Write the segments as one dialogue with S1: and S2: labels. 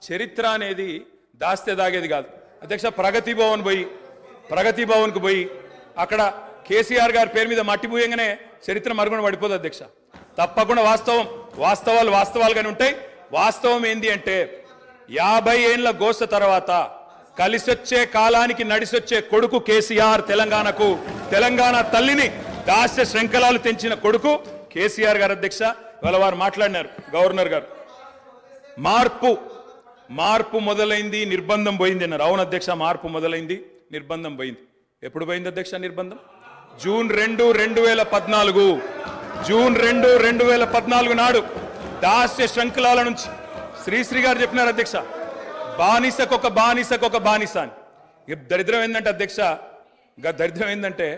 S1: చరిత్ర అనేది దాస్తే దాగేది కాదు అధ్యక్ష. ప్రగతి భవన్కు పోయి అక్కడ కేసీఆర్ గారి పేరు మీద మట్టి పూయంగానే చరిత్ర మరుగున పడిపోదు అధ్యక్ష. తప్పకుండా వాస్తవాలుగానే ఉంటాయి. వాస్తవం ఏంది అంటే 50 ఏళ్ల గోస తర్వాత కలిసొచ్చే కాలానికి నడిసొచ్చే కొడుకు కేసీఆర్. తెలంగాణ తల్లిని దాస్య శృంఖలాలు తెంచిన కొడుకు కేసీఆర్ గారు అధ్యక్ష. ఇవాళ వారు మాట్లాడినారు గవర్నర్ గారు. మార్పు మొదలైంది, నిర్బంధం పోయింది అన్నారు. అవును అధ్యక్ష, మార్పు మొదలైంది, నిర్బంధం పోయింది. ఎప్పుడు పోయింది అధ్యక్ష నిర్బంధం? జూన్ 2, 2014 నాడు దాస్య శృంఖలాల నుంచి శ్రీశ్రీ గారు చెప్పినారు అధ్యక్ష, బానిసకొక బానిస అని. దరిద్రం ఏంటంటే అధ్యక్ష, దరిద్రం ఏంటంటే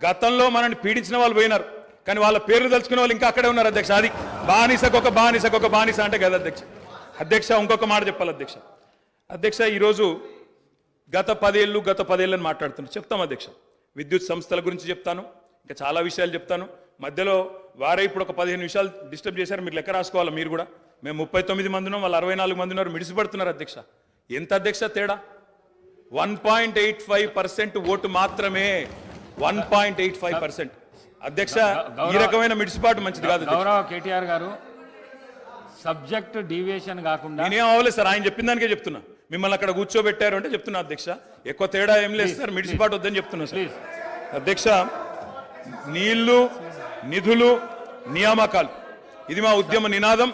S1: గతంలో మనల్ని పీడించిన వాళ్ళు పోయినారు, కానీ వాళ్ళ పేర్లు తెలుసుకునే వాళ్ళు ఇంకా అక్కడే ఉన్నారు అధ్యక్ష. అది బానిసకొక బానిస అంటే కదా అధ్యక్ష. ఇంకొక మాట చెప్పాలి అధ్యక్ష. ఈరోజు గత 10 ఏళ్ళని మాట్లాడుతున్నాను. చెప్తాం అధ్యక్ష. విద్యుత్ సంస్థల గురించి చెప్తాను, ఇంకా చాలా విషయాలు చెప్తాను. మధ్యలో వారే ఇప్పుడు ఒక 15 నిమిషాలు డిస్టర్బ్ చేశారు. మీరు లెక్క రాసుకోవాలి. మీరు కూడా మేము 39 మంది ఉన్నాం, వాళ్ళు 64 మంది ఉన్నారు. మిడిసిపడుతున్నారు అధ్యక్ష. ఎంత అధ్యక్ష తేడా? 1.85% ఓటు మాత్రమే. 1.85% అధ్యక్ష. ఈ రకమైన మిడిసిపాటు మంచిది కాదు.
S2: గౌరవ కేటీఆర్ గారు, సబ్జెక్ట్ డీవియేషన్ కాకుండా
S1: నేనేం అవ్వలేదు సార్, ఆయన చెప్పిన దానికే చెప్తున్నా. మిమ్మల్ని అక్కడ కూర్చోబెట్టారు అంటే చెప్తున్నా అధ్యక్ష. ఎక్కువ తేడా ఏం లేదు సార్, మిడిసిపాటు వద్దని చెప్తున్నా సార్ అధ్యక్ష. నీళ్లు, నిధులు, నియామకాలు, ఇది మా ఉద్యమ నినాదం.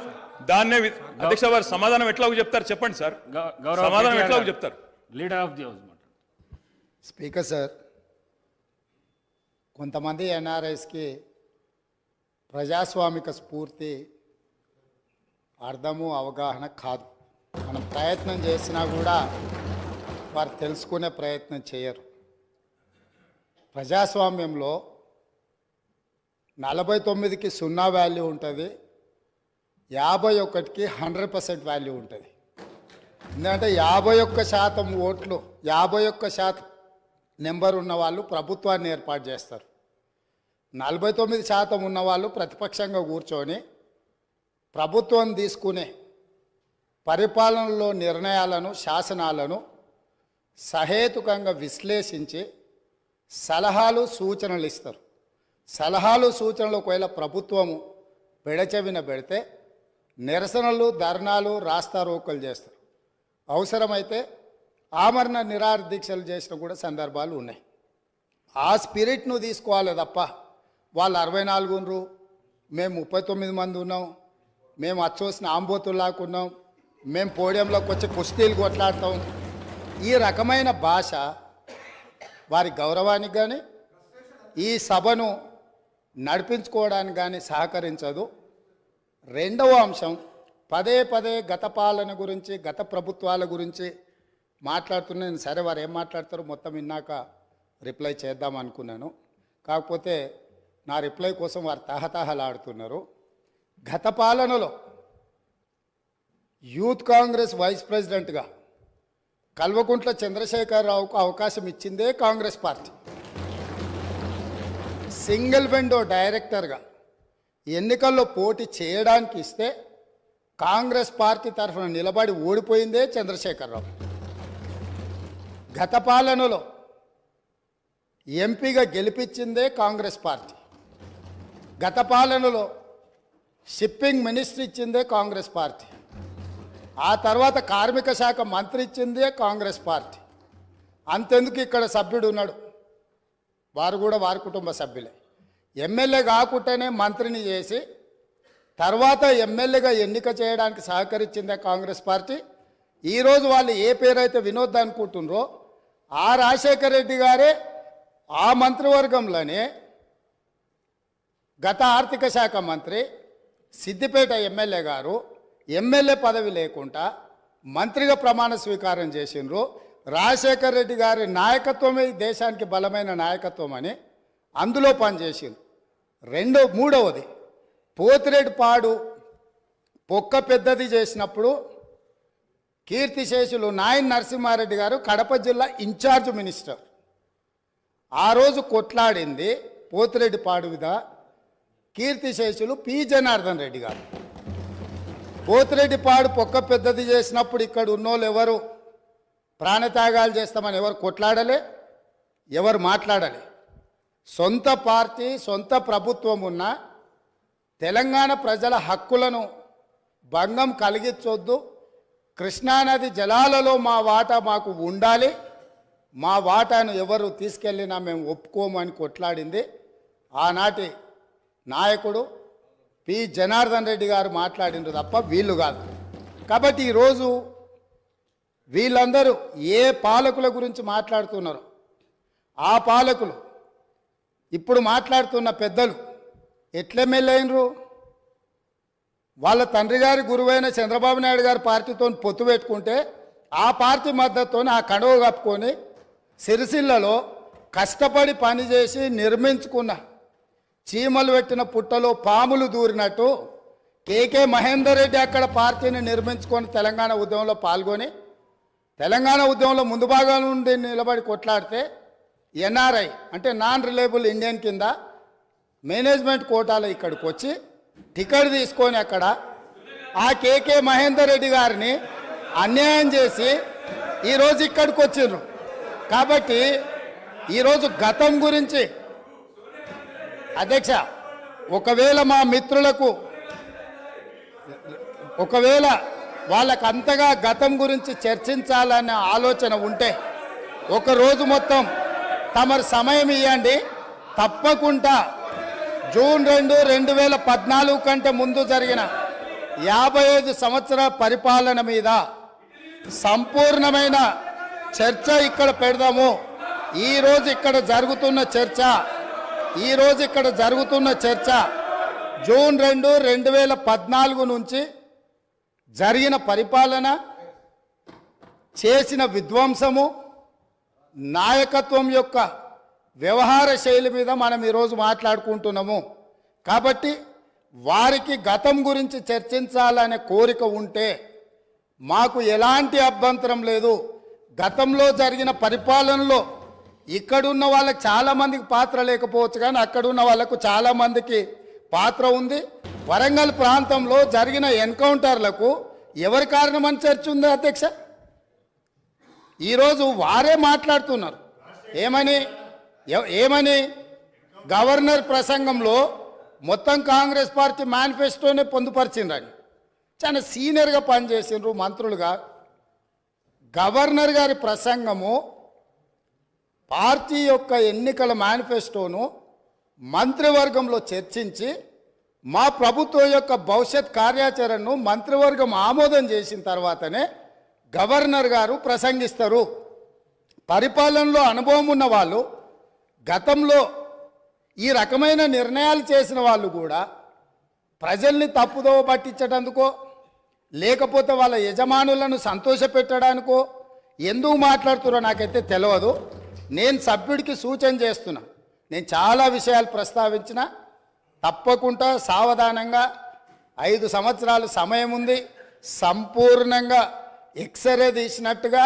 S1: దాన్నే అధ్యక్ష వారు సమాధానం ఎట్లా చెప్తారు చెప్పండి సార్. సమాధానం ఎట్లా చెప్తారు?
S2: Leader of the house.
S3: Speaker sir, కొంతమంది ఎన్ఆర్ఐస్కి ప్రజాస్వామిక స్ఫూర్తి అర్థము అవగాహన కాదు. మనం ప్రయత్నం చేసినా కూడా వారు తెలుసుకునే ప్రయత్నం చేయరు. ప్రజాస్వామ్యంలో 49కి 0 వాల్యూ ఉంటుంది, 51కి 100% వాల్యూ ఉంటుంది. ఎందుకంటే 51% ఓట్లు, 51% నెంబర్ ఉన్న వాళ్ళు ప్రభుత్వాన్ని ఏర్పాటు చేస్తారు. 49% ఉన్నవాళ్ళు ప్రతిపక్షంగా కూర్చొని ప్రభుత్వం తీసుకునే పరిపాలనలో నిర్ణయాలను, శాసనాలను సహేతుకంగా విశ్లేషించి సలహాలు, సూచనలు ఇస్తారు. సలహాలు, సూచనలు ఒకవేళ ప్రభుత్వము పెడచెవిన పెడితే నిరసనలు, ధర్నాలు, రాస్తారోకలు చేస్తారు. అవసరమైతే ఆమరణ నిరాహార దీక్షలు చేసిన కూడా సందర్భాలు ఉన్నాయి. ఆ స్పిరిట్ను తీసుకోవాలి తప్ప వాళ్ళు 64 ఉన్నారు, మేము 39 మంది ఉన్నాం, మేము అచ్చోసిన ఆంబోతుల్లాకున్నాం, మేము పోడియంలోకి వచ్చి కుస్తీలు కొట్లాడతాం, ఈ రకమైన భాష వారి గౌరవానికి కానీ ఈ సభను నడిపించుకోవడానికి కానీ సహకరించదు. రెండవ అంశం, పదే గత పాలన గురించి, గత ప్రభుత్వాల గురించి మాట్లాడుతున్నాను. సరే, వారు ఏం మాట్లాడతారో మొత్తం విన్నాక రిప్లై చేద్దాం అనుకున్నాను. కాకపోతే నా రిప్లై కోసం వారు తహతహలాడుతున్నారు. గత పాలనలో యూత్ కాంగ్రెస్ వైస్ ప్రెసిడెంట్గా కల్వకుంట్ల చంద్రశేఖరరావుకు అవకాశం ఇచ్చిందే కాంగ్రెస్ పార్టీ. సింగిల్ విండో డైరెక్టర్గా ఎన్నికల్లో పోటీ చేయడానికి ఇస్తే కాంగ్రెస్ పార్టీ తరఫున నిలబడి ఓడిపోయిందే చంద్రశేఖరరావు. గత పాలనలో ఎంపీగా గెలిపించిందే కాంగ్రెస్ పార్టీ. గత పాలనలో షిప్పింగ్ మినిస్టర్ ఇచ్చిందే కాంగ్రెస్ పార్టీ. ఆ తర్వాత కార్మిక శాఖ మంత్రి ఇచ్చిందే కాంగ్రెస్ పార్టీ. అంతెందుకు ఇక్కడ సభ్యుడు ఉన్నాడు, వారు కూడా వారి కుటుంబ సభ్యులే. ఎమ్మెల్యే కాకుండానే మంత్రిని చేసి తర్వాత ఎమ్మెల్యేగా ఎన్నిక చేయడానికి సహకరించిందే కాంగ్రెస్ పార్టీ. ఈరోజు వాళ్ళు ఏ పేరైతే వినోద్ అనుకుంటున్నారో ఆ రాజశేఖర రెడ్డి గారే ఆ మంత్రివర్గంలోనే గత ఆర్థిక శాఖ మంత్రి, సిద్దిపేట ఎమ్మెల్యే గారు ఎమ్మెల్యే పదవి లేకుండా మంత్రిగా ప్రమాణ స్వీకారం చేసిండ్రు. రాజశేఖర రెడ్డి గారి నాయకత్వమే దేశానికి బలమైన నాయకత్వం అని అందులో పనిచేసిండ్రు. మూడవది, పోతిరెడ్డిపాడు పొక్క పెద్దది చేసినప్పుడు కీర్తిశేషులు నాయన్ నరసింహారెడ్డి గారు కడప జిల్లా ఇన్ఛార్జ్ మినిస్టర్. ఆ రోజు కొట్లాడింది పోతిరెడ్డిపాడు మీద కీర్తిశేషులు పి జనార్దన్ రెడ్డి గారు. పోతిరెడ్డిపాడు పొక్క పెద్దది చేసినప్పుడు ఇక్కడ ఉన్నోళ్ళు ఎవరు ప్రాణత్యాగాలు చేస్తామని ఎవరు కొట్లాడలే, ఎవరు మాట్లాడలే. సొంత పార్టీ సొంత ప్రభుత్వం ఉన్న తెలంగాణ ప్రజల హక్కులను భంగం కలిగించొద్దు, కృష్ణానది జలాలలో మా వాటా మాకు ఉండాలి, మా వాటాను ఎవరు తీసుకెళ్ళినా మేము ఒప్పుకోమని కొట్లాడింది ఆనాటి నాయకుడు పి జనార్దన్ రెడ్డి గారు మాట్లాడినారు తప్ప వీళ్ళు కాదు. కాబట్టి ఈరోజు వీళ్ళందరూ ఏ పాలకుల గురించి మాట్లాడుతున్నారు, ఆ పాలకులు ఇప్పుడు మాట్లాడుతున్న పెద్దలు ఎట్లెమ్మెల్యేనరు? వాళ్ళ తండ్రి గారి గురువైన చంద్రబాబు నాయుడు గారి పార్టీతో పొత్తు పెట్టుకుంటే ఆ పార్టీ మద్దతుతో ఆ కడువ కప్పుకొని సిరిసిల్లలో కష్టపడి పనిచేసి నిర్మించుకున్న చీమలు పెట్టిన పుట్టలో పాములు దూరినట్టు కేకే మహేందర్ రెడ్డి అక్కడ పార్టీని నిర్మించుకొని తెలంగాణ ఉద్యమంలో పాల్గొని తెలంగాణ ఉద్యమంలో ముందు భాగం నుండి నిలబడి కొట్లాడితే ఎన్ఆర్ఐ అంటే నాన్ రిలయబుల్ ఇండియన్ కింద మేనేజ్మెంట్ కోటాలో ఇక్కడికి వచ్చి టికెట్ తీసుకొని అక్కడ ఆ కేకే మహేందర్ రెడ్డి గారిని అన్యాయం చేసి ఈరోజు ఇక్కడికి వచ్చిండ్రు. కాబట్టి ఈరోజు గతం గురించి అధ్యక్ష, ఒకవేళ మా మిత్రులకు ఒకవేళ వాళ్ళకు అంతగా గతం గురించి చర్చించాలనే ఆలోచన ఉంటే ఒకరోజు మొత్తం తమరు సమయం ఇవ్వండి. తప్పకుండా జూన్ 2, 2014 కంటే ముందు జరిగిన 55 సంవత్సరాల పరిపాలన మీద సంపూర్ణమైన చర్చ ఇక్కడ పెడదాము. ఈరోజు ఇక్కడ జరుగుతున్న చర్చ జూన్ 2, 2014 నుంచి జరిగిన పరిపాలన, చేసిన విధ్వంసము, నాయకత్వం యొక్క వ్యవహార శైలి మీద మనం ఈరోజు మాట్లాడుకుంటున్నాము. కాబట్టి వారికి గతం గురించి చర్చించాలనే కోరిక ఉంటే మాకు ఎలాంటి అభ్యంతరం లేదు. గతంలో జరిగిన పరిపాలనలో ఇక్కడున్న వాళ్ళకి చాలామందికి పాత్ర లేకపోవచ్చు, కానీ అక్కడున్న వాళ్ళకు చాలామందికి పాత్ర ఉంది. వరంగల్ ప్రాంతంలో జరిగిన ఎన్కౌంటర్లకు ఎవరి కారణమని చర్చ ఉంది అధ్యక్ష. ఈరోజు వారే మాట్లాడుతున్నారు. ఏమని గవర్నర్ ప్రసంగంలో మొత్తం కాంగ్రెస్ పార్టీ మేనిఫెస్టోనే పొందుపరిచిండ్రని చాలా సీనియర్గా పనిచేసిండ్రు మంత్రులుగా. గవర్నర్ గారి ప్రసంగము పార్టీ యొక్క ఎన్నికల మేనిఫెస్టోను మంత్రివర్గంలో చర్చించి మా ప్రభుత్వం యొక్క భవిష్యత్ కార్యాచరణను మంత్రివర్గం ఆమోదం చేసిన తర్వాతనే గవర్నర్ గారు ప్రసంగిస్తారు. పరిపాలనలో అనుభవం ఉన్న వాళ్ళు, గతంలో ఈ రకమైన నిర్ణయాలు చేసిన వాళ్ళు కూడా ప్రజల్ని తప్పుదోవ పట్టించడానికో లేకపోతే వాళ్ళ యజమానులను సంతోషపెట్టడానికో ఎందుకు మాట్లాడుతున్నారో నాకైతే తెలియదు. నేను సభ్యుడికి సూచన చేస్తున్నా. నేను చాలా విషయాలు ప్రస్తావించిన, తప్పకుండా సావధానంగా 5 సంవత్సరాల సమయం ఉంది. సంపూర్ణంగా ఎక్స్రే తీసినట్టుగా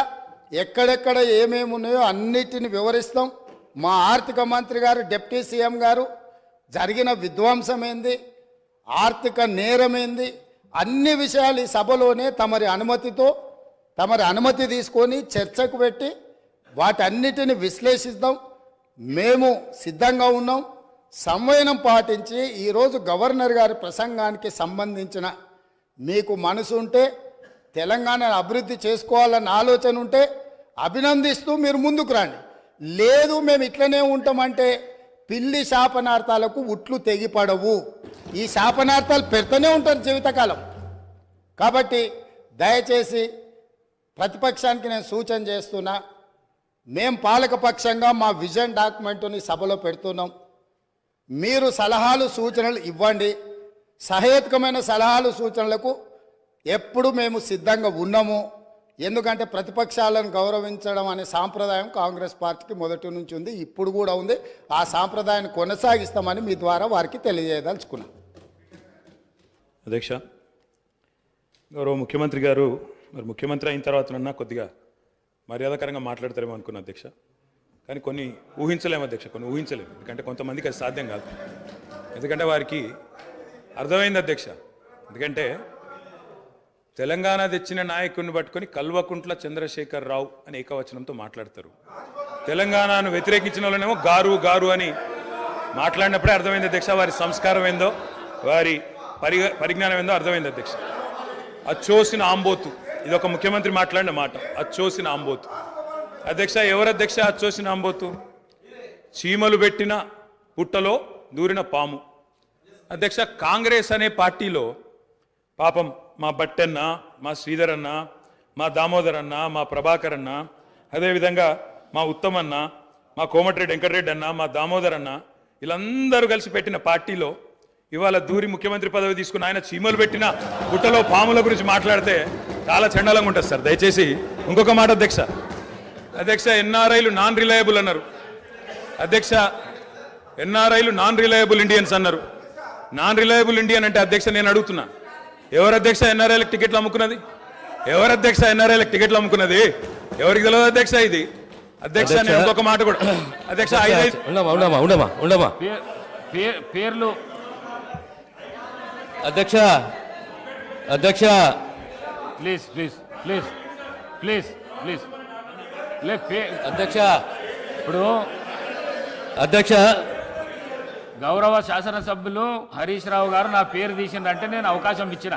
S3: ఎక్కడెక్కడ ఏమేమి ఉన్నాయో అన్నిటిని వివరిస్తాం. మా ఆర్థిక మంత్రి గారు, డిప్యూటీ సీఎం గారు జరిగిన విధ్వంసం ఏంది, ఆర్థిక నేరమేంది, అన్ని విషయాలు ఈ సభలోనే తమరి అనుమతి తీసుకొని చర్చకు పెట్టి వాటన్నిటిని విశ్లేషిద్దాం. మేము సిద్ధంగా ఉన్నాం. సంవయనం పాటించి ఈరోజు గవర్నర్ గారి ప్రసంగానికి సంబంధించిన మీకు మనసు ఉంటే, తెలంగాణను అభివృద్ధి చేసుకోవాలన్న ఆలోచన ఉంటే అభినందిస్తూ మీరు ముందుకు రండి. లేదు మేము ఇట్లనే ఉంటామంటే పిల్లి శాపనార్థాలకు ఉట్లు తెగిపడవు. ఈ శాపనార్థాలు పెడుతూనే ఉంటారు జీవితకాలం. కాబట్టి దయచేసి ప్రతిపక్షానికి నేను సూచన చేస్తున్నా, మేం పాలకపక్షంగా మా విజన్ డాక్యుమెంటుని సభలో పెడుతున్నాం. మీరు సలహాలు సూచనలు ఇవ్వండి. సహేతుకమైన సలహాలు సూచనలకు ఎప్పుడు మేము సిద్ధంగా ఉన్నాము. ఎందుకంటే ప్రతిపక్షాలను గౌరవించడం అనే సాంప్రదాయం కాంగ్రెస్ పార్టీకి మొదటి నుంచి ఉంది, ఇప్పుడు కూడా ఉంది. ఆ సాంప్రదాయాన్ని కొనసాగిస్తామని మీ ద్వారా వారికి తెలియజేయదలుచుకున్నాం.
S1: అధ్యక్ష, గౌరవ ముఖ్యమంత్రి గారు మరి ముఖ్యమంత్రి అయిన తర్వాతనన్నా కొద్దిగా మర్యాదకరంగా మాట్లాడతారేమో అనుకున్నా అధ్యక్ష. కానీ కొన్ని ఊహించలేము అధ్యక్ష, కొన్ని ఊహించలేము. ఎందుకంటే కొంతమందికి అది సాధ్యం కాదు. ఎందుకంటే వారికి అర్థమైంది అధ్యక్ష. ఎందుకంటే తెలంగాణ తెచ్చిన నాయకుడిని పట్టుకొని కల్వకుంట్ల చంద్రశేఖర్ రావు అని ఏకవచనంతో మాట్లాడతారు. తెలంగాణను వ్యతిరేకించిన వాళ్ళనేమో గారు గారు అని మాట్లాడినప్పుడే అర్థమైంది అధ్యక్ష, వారి సంస్కారం ఏందో, వారి పరిజ్ఞానం ఏందో అర్థమైంది అధ్యక్ష. అచ్చోసిన ఆంబోతు, ఇది ఒక ముఖ్యమంత్రి మాట్లాడిన మాట, అచ్చోసిన ఆంబోతు. అధ్యక్ష, ఎవరు అధ్యక్ష అచ్చోసిన ఆంబోతు? చీమలు పెట్టిన పుట్టలో దూరిన పాము. అధ్యక్ష, కాంగ్రెస్ అనే పార్టీలో పాపం మా బట్టన్న, మా శ్రీధర్ అన్న, మా దామోదర్ అన్న, మా ప్రభాకర్ అన్న, అదేవిధంగా మా ఉత్తమన్న, మా కోమటిరెడ్డి వెంకటరెడ్డి అన్న, మా దామోదర్ అన్న, వీళ్ళందరూ కలిసి పెట్టిన పార్టీలో ఇవాళ దూరి ముఖ్యమంత్రి పదవి తీసుకున్న ఆయన చీమలు పెట్టిన పుట్టలో పాముల గురించి మాట్లాడితే చాలా చండాలంగా ఉంటుంది సార్. దయచేసి ఇంకొక మాట అధ్యక్ష. అధ్యక్ష, ఎన్ఆర్ఐలు నాన్ రిలయబుల్ అన్నారు. అధ్యక్ష, ఎన్ఆర్ఐలు నాన్ రిలయబుల్ ఇండియన్స్ అన్నారు. నాన్ రిలయబుల్ ఇండియన్ అంటే అధ్యక్ష నేను అడుగుతున్నా, ఎవరు అధ్యక్ష ఎన్ఆర్ఐలకు టికెట్లు అమ్ముకున్నది? ఎవరు అధ్యక్ష ఎన్ఆర్ఐలకు టికెట్లు అమ్ముకున్నది? ఎవరికి తెలియదు అధ్యక్ష ఇది? అధ్యక్ష, నేను ఇంకొక మాట కూడా అధ్యక్ష,
S2: పేర్లు
S4: అధ్యక్ష అధ్యక్ష
S2: please please please please please
S4: అధ్యక్ష
S2: ఇప్పుడు
S4: అధ్యక్ష
S2: గౌరవ శాసనసభ్యులు హరీష్ రావు గారు నా పేరు తీసిండ్రంటే నేను అవకాశం ఇచ్చిన.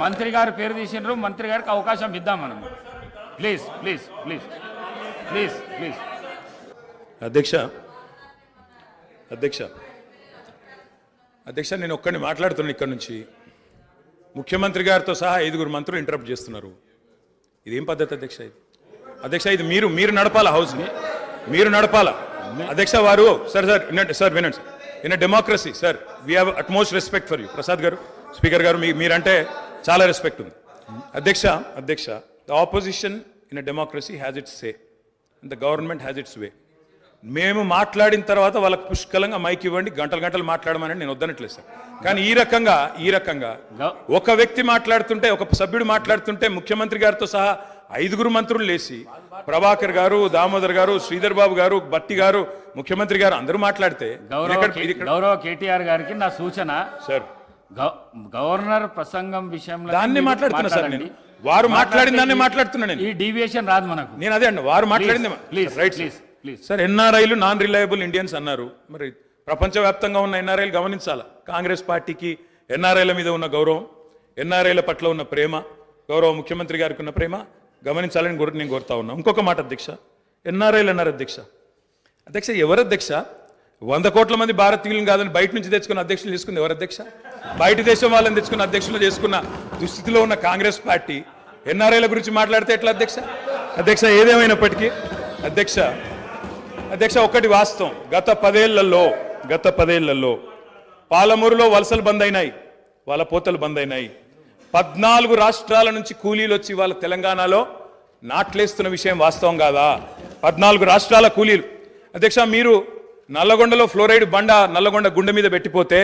S2: మంత్రి గారు పేరు తీసిండ్రు, మంత్రి గారికి అవకాశం ఇద్దాం మనం. Please please please please please.
S1: అధ్యక్ష అధ్యక్ష అధ్యక్ష నేను ఒక్కడిని మాట్లాడుతున్నాను ఇక్కడ నుంచి. ముఖ్యమంత్రి గారితో సహా 5 మంత్రులు ఇంటరప్ట్ చేస్తున్నారు. ఇదేం పద్ధతి అధ్యక్ష? ఇది అధ్యక్ష, ఇది మీరు నడపాలా, హౌస్ని మీరు నడపాలా అధ్యక్ష. వారు సార్ సార్ వినండి sir, in democracy sir we have utmost respect for you. Prasad garu, speaker గారు, మీరంటే చాలా రెస్పెక్ట్ ఉంది అధ్యక్ష. అధ్యక్ష, the opposition in a democracy has its say and the government has its way. మేము మాట్లాడిన తర్వాత వాళ్ళకి పుష్కలంగా మైక్ ఇవ్వండి, గంటలు గంటలు మాట్లాడమని నేను వద్దనట్లేదు సార్. కానీ ఈ రకంగా ఒక వ్యక్తి మాట్లాడుతుంటే, ఒక సభ్యుడు మాట్లాడుతుంటే ముఖ్యమంత్రి గారితో సహా 5 మంత్రులు లేచి ప్రభాకర్ గారు, దామోదర్ గారు, శ్రీధర్ బాబు గారు, బట్టి గారు, ముఖ్యమంత్రి గారు అందరూ మాట్లాడితే
S2: గౌరవ కేటీఆర్ గారికి నా సూచన
S1: సార్,
S2: గవర్నర్ ప్రసంగం విషయంలో
S1: దాన్ని మాట్లాడుతున్నా సార్ నేను. వారు మాట్లాడిన దాన్ని మాట్లాడుతున్నా నేను.
S2: ఈ డీవియేషన్ రాదు మనకు.
S1: నేను అదే అండి, వారు మాట్లాడింది రైట్ సార్. ఎన్ఆర్ఐలు నాన్ రిలయబుల్ ఇండియన్స్ అన్నారు. మరి ప్రపంచవ్యాప్తంగా ఉన్న ఎన్ఆర్ఐలు గమనించాలా. కాంగ్రెస్ పార్టీకి ఎన్ఆర్ఐల మీద ఉన్న గౌరవం, ఎన్ఆర్ఐల పట్ల ఉన్న ప్రేమ, గౌరవ ముఖ్యమంత్రి గారికి ఉన్న ప్రేమ గమనించాలని నేను కోరుతా ఉన్నా. ఇంకొక మాట అధ్యక్ష, ఎన్ఆర్ఐలు అన్నారు అధ్యక్ష. అధ్యక్ష, ఎవరు అధ్యక్ష? 100 కోట్ల మంది భారతీయులను కాదని బయట నుంచి తెచ్చుకున్న అధ్యక్షులు చేసుకుంది ఎవరు అధ్యక్ష? బయట దేశం వాళ్ళని తెచ్చుకున్న అధ్యక్షులు చేసుకున్న దుస్థితిలో ఉన్న కాంగ్రెస్ పార్టీ ఎన్ఆర్ఐల గురించి మాట్లాడితే ఎట్లా అధ్యక్ష? అధ్యక్ష, ఏదేమైనప్పటికీ అధ్యక్ష ఒకటి వాస్తవం, గత 10 ఏళ్లలో పాలమూరులో వలసలు బంద్ అయినాయి, వాళ్ళ పోతలు బంద్ అయినాయి. 14 రాష్ట్రాల నుంచి కూలీలు వచ్చి వాళ్ళ తెలంగాణలో నాట్లేస్తున్న విషయం వాస్తవం కాదా? 14 రాష్ట్రాల కూలీలు. అధ్యక్ష, మీరు నల్లగొండలో ఫ్లోరైడ్ బండ నల్లగొండ గుండె మీద పెట్టిపోతే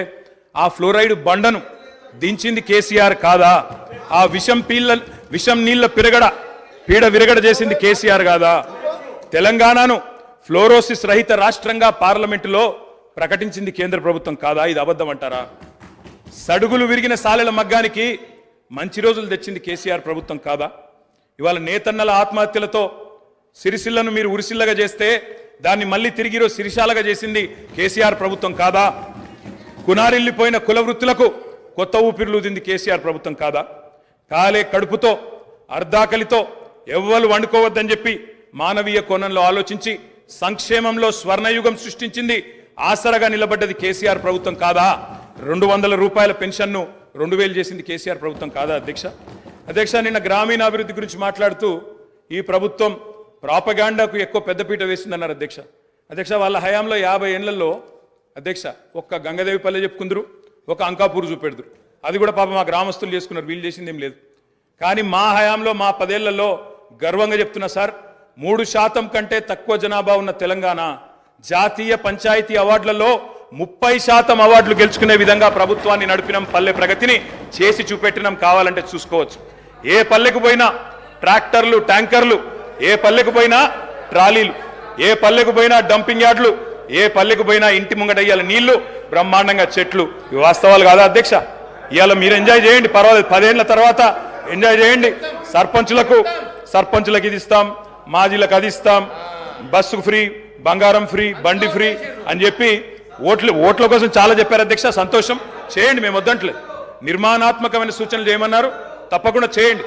S1: ఆ ఫ్లోరైడ్ బండను దించింది కేసీఆర్ కాదా? ఆ విషం నీళ్ల పీడ విరగడ చేసింది కేసీఆర్ కాదా? తెలంగాణను ఫ్లోరోసిస్ రహిత రాష్ట్రంగా పార్లమెంటులో ప్రకటించింది కేంద్ర ప్రభుత్వం కాదా? ఇది అబద్ధం అంటారా? సడుగులు విరిగిన సాలెల మగ్గానికి మంచి రోజులు తెచ్చింది కేసీఆర్ ప్రభుత్వం కాదా? ఇవాళ నేతన్నల ఆత్మహత్యలతో సిరిసిల్లను మీరు ఉరిసిల్లగా చేస్తే దాన్ని మళ్ళీ తిరిగి సిరిశాలగా చేసింది కేసీఆర్ ప్రభుత్వం కాదా? కునారిల్లిపోయిన కుల వృత్తులకు కొత్త ఊపిరులూదింది కేసీఆర్ ప్రభుత్వం కాదా? కాలే కడుపుతో అర్ధాకలితో ఎవ్వరు వండుకోవద్దని చెప్పి మానవీయ కోణంలో ఆలోచించి సంక్షేమంలో స్వర్ణయుగం సృష్టించింది, ఆసరగా నిలబడ్డది కేసీఆర్ ప్రభుత్వం కాదా? 200 రూపాయల పెన్షన్ను 2000 చేసింది కేసీఆర్ ప్రభుత్వం కాదా అధ్యక్ష? నిన్న గ్రామీణాభివృద్ధి గురించి మాట్లాడుతూ ఈ ప్రభుత్వం ప్రాపగాండాకు ఎక్కువ పెద్దపీట వేసిందన్నారు అధ్యక్ష. వాళ్ళ హయాంలో 50 ఏళ్లలో అధ్యక్ష ఒక్క గంగదేవిపల్లె చెప్పుకుందరు, ఒక అంకాపూర్ చూపెడుదురు. అది కూడా పాప మా గ్రామస్తులు చేసుకున్నారు, వీళ్ళు చేసింది ఏం లేదు. కానీ మా హయాంలో మా 10 ఏళ్లలో గర్వంగా చెప్తున్నా సార్, 3% కంటే తక్కువ జనాభా ఉన్న తెలంగాణ జాతీయ పంచాయతీ అవార్డులలో 30% అవార్డులు గెలుచుకునే విధంగా ప్రభుత్వాన్ని నడిపినాం, పల్లె ప్రగతిని చేసి చూపెట్టినాం. కావాలంటే చూసుకోవచ్చు. ఏ పల్లెకు పోయినా ట్రాక్టర్లు, ట్యాంకర్లు, ఏ పల్లెకు పోయినా ట్రాలీలు, ఏ పల్లెకు పోయినా డంపింగ్ యార్డులు, ఏ పల్లెకు పోయినా ఇంటి ముంగటయ్యాల నీళ్లు, బ్రహ్మాండంగా చెట్లు. ఇవి వాస్తవాలు కాదా అధ్యక్ష? ఇవాళ మీరు ఎంజాయ్ చేయండి, పర్వాలేదు. 10 ఏళ్ల తర్వాత ఎంజాయ్ చేయండి. సర్పంచులకు ఇది ఇస్తాం, మాజీలకు అది ఇస్తాం, బస్సుకు ఫ్రీ, బంగారం ఫ్రీ, బండి ఫ్రీ అని చెప్పి ఓట్ల కోసం చాలా చెప్పారు అధ్యక్ష. సంతోషం, చేయండి, మేము వద్దంటలేదు. నిర్మాణాత్మకమైన సూచనలు చేయమన్నారు, తప్పకుండా చేయండి.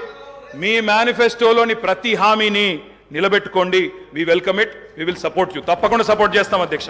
S1: మీ మేనిఫెస్టోలోని ప్రతి హామీని నిలబెట్టుకోండి. We welcome it, we will support you. తప్పకుండా సపోర్ట్ చేస్తాం అధ్యక్ష.